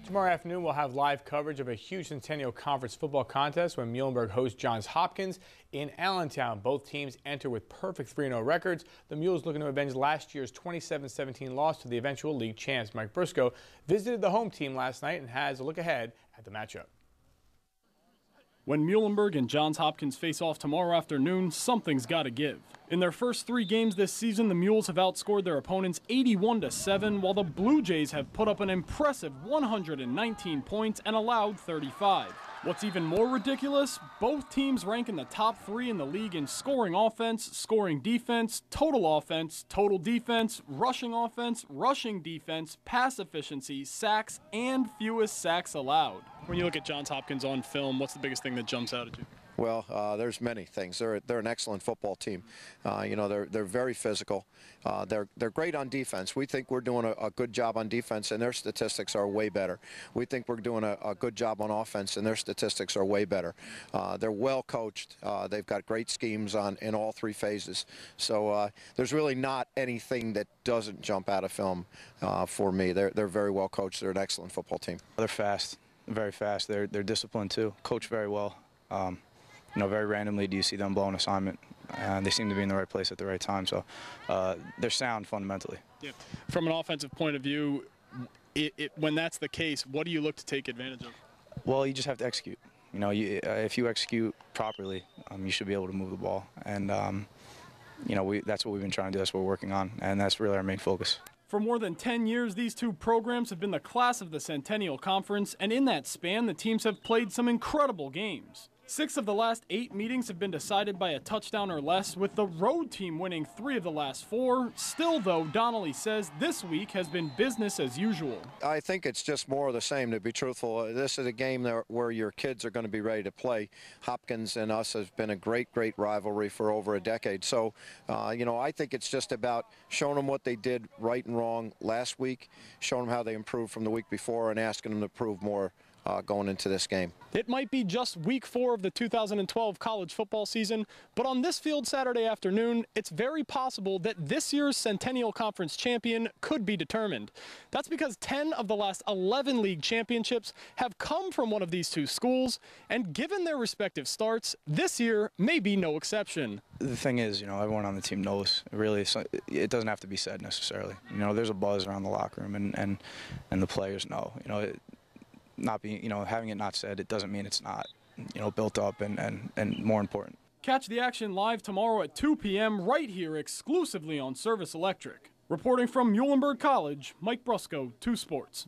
Tomorrow afternoon, we'll have live coverage of a huge Centennial Conference football contest when Muhlenberg hosts Johns Hopkins in Allentown. Both teams enter with perfect 3-0 records. The Mules looking to avenge last year's 27-17 loss to the eventual league champs. Mike Briscoe visited the home team last night and has a look ahead at the matchup. When Muhlenberg and Johns Hopkins face off tomorrow afternoon, something's got to give. In their first 3 games this season, the Mules have outscored their opponents 81-7, while the Blue Jays have put up an impressive 119 points and allowed 35. What's even more ridiculous, both teams rank in the top 3 in the league in scoring offense, scoring defense, total defense, rushing defense, pass efficiency, sacks, and fewest sacks allowed. When you look at Johns Hopkins on film, what's the biggest thing that jumps out at you? Well, there's many things. They're an excellent football team. They're very physical. They're great on defense. We think we're doing a good job on defense, and their statistics are way better. We think we're doing a good job on offense, and their statistics are way better. They're well coached. They've got great schemes in all 3 phases. So there's really not anything that doesn't jump out of film for me. They're very well coached. They're an excellent football team. They're fast, very fast. They're disciplined too. Coach very well. Very randomly do you see them blow an assignment. They seem to be in the right place at the right time, so they're sound fundamentally. Yeah. From an offensive point of view, when that's the case, what do you look to take advantage of? Well, you just have to execute. If you execute properly, you should be able to move the ball, and that's what we've been trying to do. That's what we're working on, and that's really our main focus. For more than 10 years, these 2 programs have been the class of the Centennial Conference, and in that span, the teams have played some incredible games. 6 of the last 8 meetings have been decided by a touchdown or less, with the road team winning 3 of the last 4. Still, though, Donnelly says this week has been business as usual. I think it's just more of the same, to be truthful. This is a game where your kids are going to be ready to play. Hopkins and us has been a great rivalry for over a decade. So, I think it's just about showing them what they did right and wrong last week, showing them how they improved from the week before, and asking them to prove more going into this game. It might be just week 4 of the 2012 college football season, but on this field Saturday afternoon, it's very possible that this year's Centennial Conference champion could be determined. That's because 10 of the last 11 league championships have come from one of these 2 schools, and given their respective starts, this year may be no exception. The thing is, everyone on the team knows. It doesn't have to be said necessarily. There's a buzz around the locker room, and the players know. Having it not said, it doesn't mean it's not, built up and more important. Catch the action live tomorrow at 2 p.m. right here exclusively on Service Electric. Reporting from Muhlenberg College, Mike Briscoe, 2 Sports.